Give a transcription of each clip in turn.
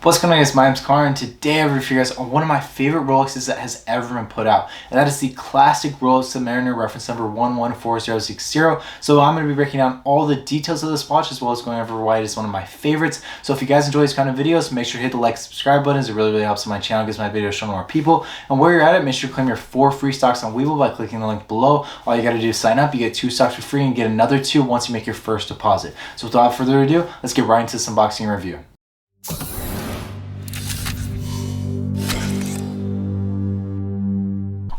What's going on, guys? My name's Connor, and today I have for you guys on one of my favorite Rolexes that has ever been put out, and that is the classic Rolex Submariner reference number 114060. So I'm going to be breaking down all the details of this watch as well as going over why it is one of my favorites. So if you guys enjoy these kind of videos, make sure to hit the like and subscribe buttons. It really helps my channel, gets my videos shown to more people. And while you're at it, make sure to claim your 4 free stocks on Webull by clicking the link below. All you got to do is sign up. You get 2 stocks for free and get another 2 once you make your first deposit. So without further ado, let's get right into this unboxing review.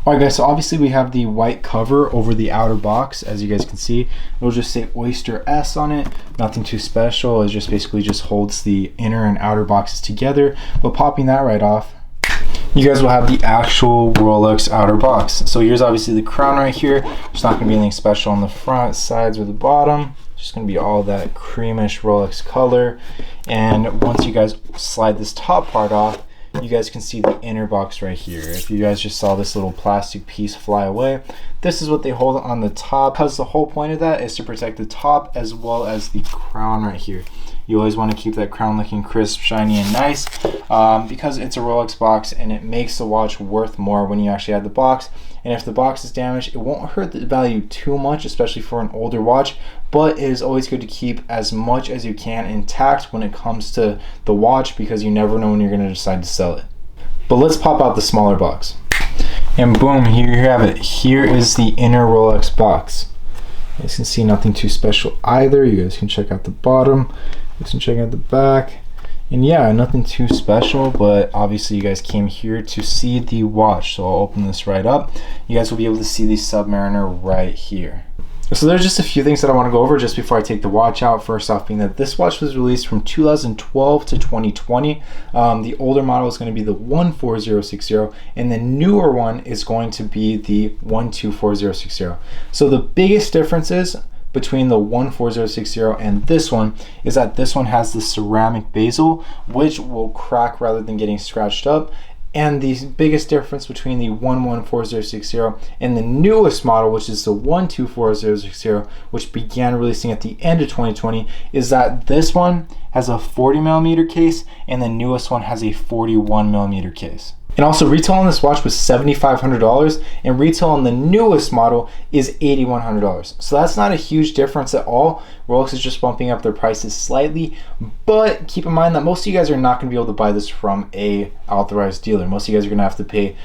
Alright guys, so obviously we have the white cover over the outer box. As you guys can see, it'll just say Oyster S on it. Nothing too special. It just basically just holds the inner and outer boxes together. But popping that right off, you guys will have the actual Rolex outer box. So here's obviously the crown right here. There's not going to be anything special on the front, sides, or the bottom. It's just going to be all that creamish Rolex color. And once you guys slide this top part off, you guys can see the inner box right here. If you guys just saw this little plastic piece fly away, this is what they hold on the top, because the whole point of that is to protect the top as well as the crown right here. You always want to keep that crown looking crisp, shiny, and nice, because it's a Rolex box and it makes the watch worth more when you actually have the box. And if the box is damaged, it won't hurt the value too much, especially for an older watch, but it is always good to keep as much as you can intact when it comes to the watch, because you never know when you're going to decide to sell it. But let's pop out the smaller box. And boom, here you have it. Here is the inner Rolex box. You guys can see nothing too special either. You guys can check out the bottom. You guys can check out the back. And yeah, nothing too special, but obviously you guys came here to see the watch. So I'll open this right up. You guys will be able to see the Submariner right here. So there's just a few things that I want to go over just before I take the watch out. First off, being that this watch was released from 2012 to 2020. The older model is going to be the 14060, and the newer one is going to be the 12460. So the biggest differences between the 14060 and this one is that this one has the ceramic bezel, which will crack rather than getting scratched up. And the biggest difference between the 11460 and the newest model, which is the 12460, which began releasing at the end of 2020, is that this one has a 40mm case and the newest one has a 41mm case. And also, retail on this watch was $7,500, and retail on the newest model is $8,100. So that's not a huge difference at all. Rolex is just bumping up their prices slightly, but keep in mind that most of you guys are not going to be able to buy this from a authorized dealer. Most of you guys are going to have to pay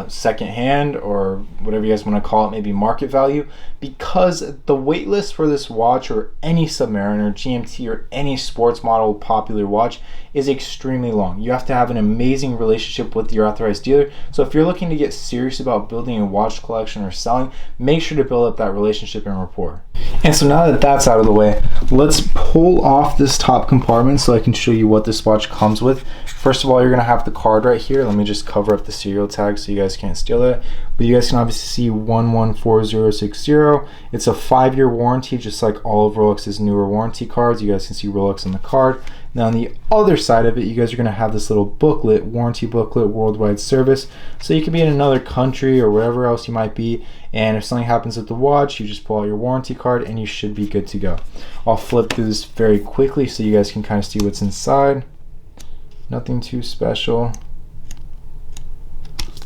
second hand, or whatever you guys want to call it, maybe market value, because the wait list for this watch, or any Submariner, GMT, or any sports model popular watch, is extremely long. You have to have an amazing relationship with your authorized dealer. So if you're looking to get serious about building a watch collection or selling, make sure to build up that relationship and rapport. And so now that that's out of the way, let's pull off this top compartment so I can show you what this watch comes with. First of all, you're going to have the card right here. Let me just cover up the serial tag so you guys can't steal that. But you guys can obviously see 114060. It's a 5-year warranty, just like all of Rolex's newer warranty cards. You guys can see Rolex on the card. Now on the other side of it, you guys are going to have this little booklet, warranty booklet, worldwide service. So you could be in another country or wherever else you might be, and if something happens with the watch, you just pull out your warranty card and you should be good to go. I'll flip through this very quickly so you guys can kind of see what's inside. Nothing too special.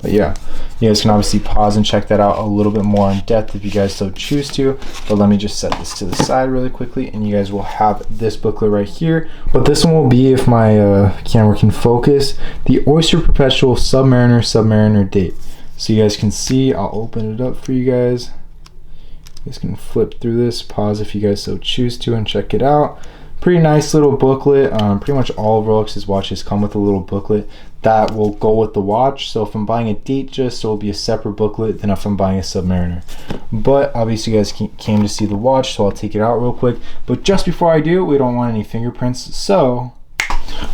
But yeah, you guys can obviously pause and check that out a little bit more in depth if you guys so choose to. But let me just set this to the side really quickly, and you guys will have this booklet right here. What this one will be, if my camera can focus, the Oyster Perpetual Submariner date. So you guys can see, I'll open it up for you guys. You guys can flip through this, pause if you guys so choose to, and check it out. Pretty nice little booklet. Pretty much all of Rolex's watches come with a little booklet that will go with the watch. So if I'm buying a Datejust, it will be a separate booklet than if I'm buying a Submariner. But obviously you guys came to see the watch, so I'll take it out real quick. But just before I do, we don't want any fingerprints, so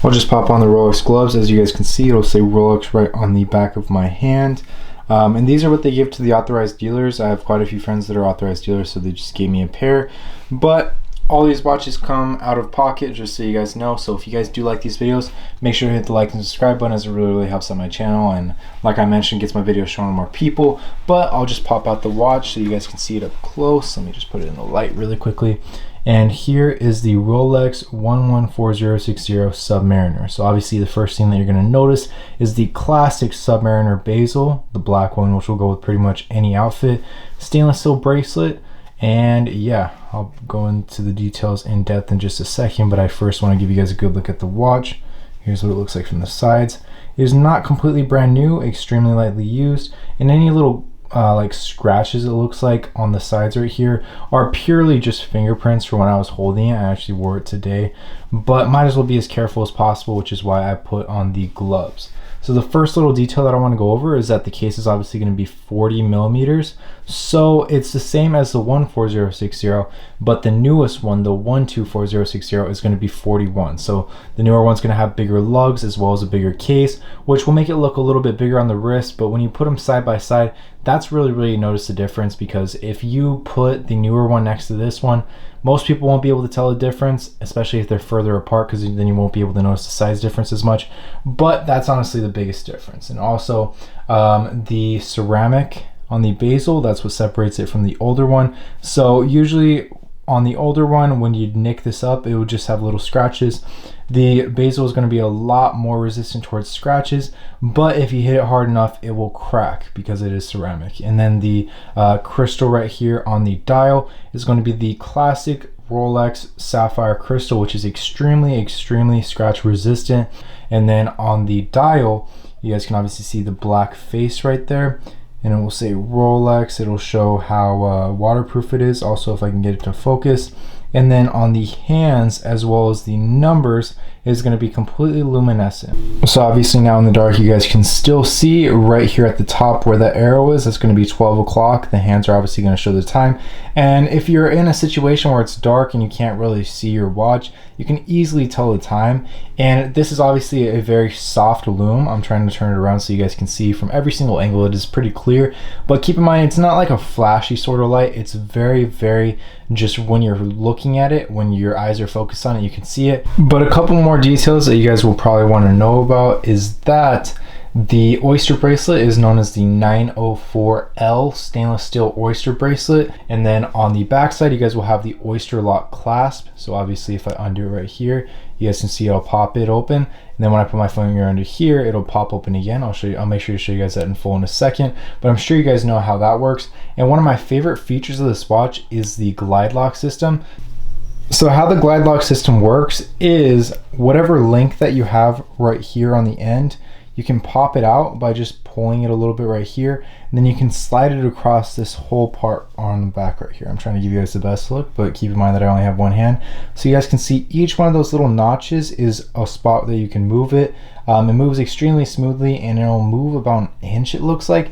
I'll just pop on the Rolex gloves. As you guys can see, it'll say Rolex right on the back of my hand. And these are what they give to the authorized dealers. I have quite a few friends that are authorized dealers, so they just gave me a pair. But all these watches come out of pocket, just so you guys know. So if you guys do like these videos, make sure to hit the like and subscribe button, as it really helps out my channel, and like I mentioned, gets my videos shown to more people. But I'll just pop out the watch so you guys can see it up close. Let me just put it in the light really quickly. And here is the Rolex 114060 Submariner. So obviously the first thing that you're going to notice is the classic Submariner bezel, the black one, which will go with pretty much any outfit. Stainless steel bracelet. And yeah, I'll go into the details in depth in just a second, but I first want to give you guys a good look at the watch. Here's what it looks like from the sides. It is not completely brand new, extremely lightly used, and any little like scratches it looks like on the sides right here are purely just fingerprints from when I was holding it. I actually wore it today, but might as well be as careful as possible, which is why I put on the gloves. So the first little detail that I want to go over is that the case is obviously going to be 40 millimeters. So it's the same as the 14060, but the newest one, the 124060, is going to be 41. So the newer one's going to have bigger lugs as well as a bigger case, which will make it look a little bit bigger on the wrist. But when you put them side by side, that's really notice the difference, because if you put the newer one next to this one, most people won't be able to tell the difference, especially if they're further apart, because then you won't be able to notice the size difference as much. But that's honestly the biggest difference. And also the ceramic on the bezel, that's what separates it from the older one. So usually on the older one, when you nick this up, it would just have little scratches. The bezel is going to be a lot more resistant towards scratches, but if you hit it hard enough, it will crack because it is ceramic. And then the crystal right here on the dial is going to be the classic Rolex sapphire crystal, which is extremely scratch resistant. And then on the dial, you guys can obviously see the black face right there, and it will say Rolex. It'll show how waterproof it is, also if I can get it to focus. And then on the hands, as well as the numbers, is going to be completely luminescent. So obviously now in the dark, you guys can still see right here at the top where that arrow is. That's going to be 12 o'clock. The hands are obviously going to show the time. And if you're in a situation where it's dark and you can't really see your watch, you can easily tell the time. And this is obviously a very soft lume. I'm trying to turn it around so you guys can see from every single angle. It is pretty clear, but keep in mind, it's not like a flashy sort of light. It's very just when you're looking at it, when your eyes are focused on it, you can see it. But a couple more details that you guys will probably want to know about is that the Oyster bracelet is known as the 904L stainless steel Oyster bracelet. And then on the back side, you guys will have the Oyster lock clasp. So obviously if I undo it right here, you guys can see I'll pop it open. And then when I put my finger under here, it'll pop open again. I'll make sure to show you guys that in full in a second, but I'm sure you guys know how that works. And one of my favorite features of this watch is the glide lock system. So how the glide lock system works is whatever link that you have right here on the end, you can pop it out by just pulling it a little bit right here, and then you can slide it across this whole part on the back right here. I'm trying to give you guys the best look, but keep in mind that I only have one hand. So you guys can see each one of those little notches is a spot that you can move it. It moves extremely smoothly, and it'll move about an inch, it looks like.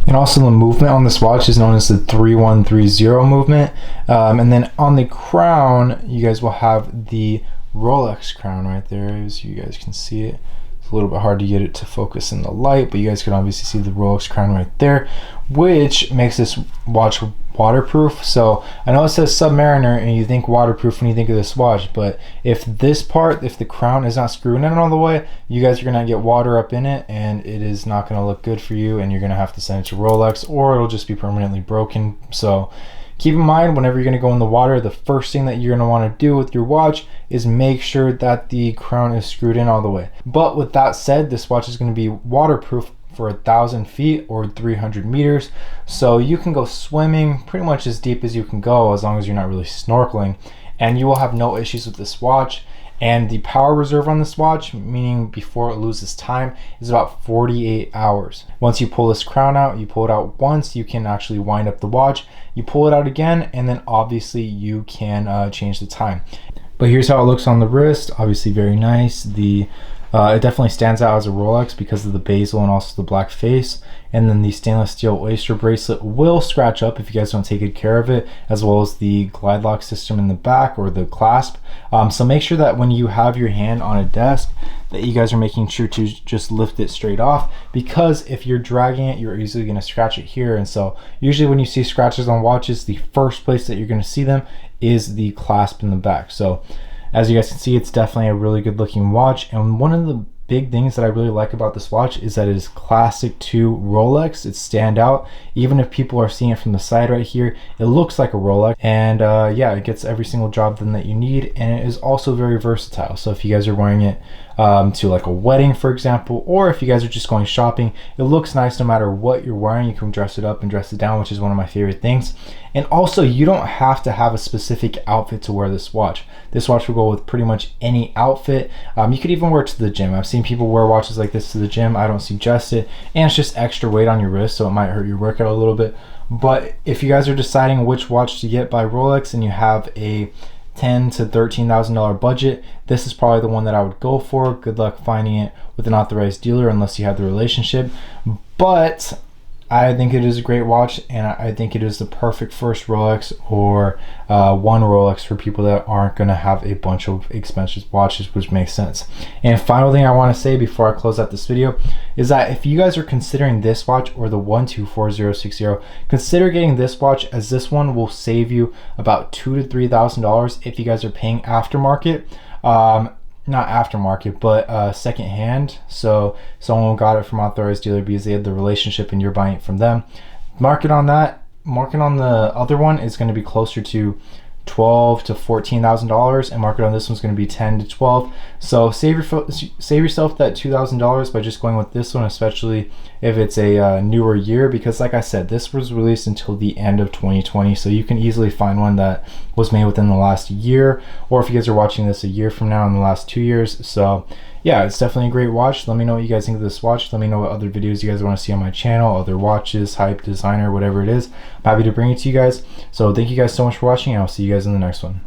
And also the movement on this watch is known as the 3130 movement. And then on the crown, you guys will have the Rolex crown right there, as you guys can see it. It's a little bit hard to get it to focus in the light, but you guys can obviously see the Rolex crown right there, which makes this watch waterproof. So I know it says Submariner and you think waterproof when you think of this watch, but if this part, if the crown is not screwed in all the way, you guys are gonna get water up in it, and it is not gonna look good for you, and you're gonna have to send it to Rolex, or it'll just be permanently broken. So keep in mind, whenever you're going to go in the water, the first thing that you're going to want to do with your watch is make sure that the crown is screwed in all the way. But with that said, this watch is going to be waterproof for 1,000 feet or 300 meters. So you can go swimming pretty much as deep as you can go, as long as you're not really snorkeling, and you will have no issues with this watch. And the power reserve on this watch, meaning before it loses time, is about 48 hours. Once you pull this crown out, you pull it out once, you can actually wind up the watch, you pull it out again, and then obviously you can change the time. But here's how it looks on the wrist. Obviously very nice. It definitely stands out as a Rolex because of the bezel and also the black face. And then the stainless steel Oyster bracelet will scratch up if you guys don't take good care of it, as well as the glide lock system in the back, or the clasp. So make sure that when you have your hand on a desk, that you guys are making sure to just lift it straight off, because if you're dragging it, you're easily going to scratch it here. And so usually when you see scratches on watches, the first place that you're going to see them is the clasp in the back. So as you guys can see, it's definitely a really good looking watch. And one of the big things that I really like about this watch is that it is classic to Rolex. It's stand out. Even if people are seeing it from the side right here, it looks like a Rolex. And yeah, it gets every single job done that you need, and it is also very versatile. So if you guys are wearing it to like a wedding, for example, or if you guys are just going shopping, it looks nice no matter what you're wearing. You can dress it up and dress it down, which is one of my favorite things. And also, you don't have to have a specific outfit to wear this watch. This watch will go with pretty much any outfit. You could even wear it to the gym. I've seen people wear watches like this to the gym. I don't suggest it, and it's just extra weight on your wrist, so it might hurt your workout a little bit. But if you guys are deciding which watch to get by Rolex and you have a $10,000 to $13,000 budget, this is probably the one that I would go for. Good luck finding it with an authorized dealer unless you have the relationship. But I think it is a great watch, and I think it is the perfect first Rolex, or one Rolex for people that aren't going to have a bunch of expensive watches, which makes sense. And final thing I want to say before I close out this video is that if you guys are considering this watch or the 124060, consider getting this watch, as this one will save you about $2,000 to $3,000 if you guys are paying aftermarket. Not aftermarket, but second hand. So someone got it from authorized dealer because they had the relationship and you're buying it from them. Market on that, market on the other one is going to be closer to $12,000 to $14,000, and market on this one's going to be $10,000 to $12,000. So save yourself that $2,000 by just going with this one, especially if it's a newer year, because like I said, this was released until the end of 2020, so you can easily find one that was made within the last year, or if you guys are watching this a year from now, in the last 2 years. So yeah, it's definitely a great watch. Let me know what you guys think of this watch. Let me know what other videos you guys want to see on my channel, other watches, hype, designer, whatever it is. I'm happy to bring it to you guys. So thank you guys so much for watching, and I'll see you guys in the next one.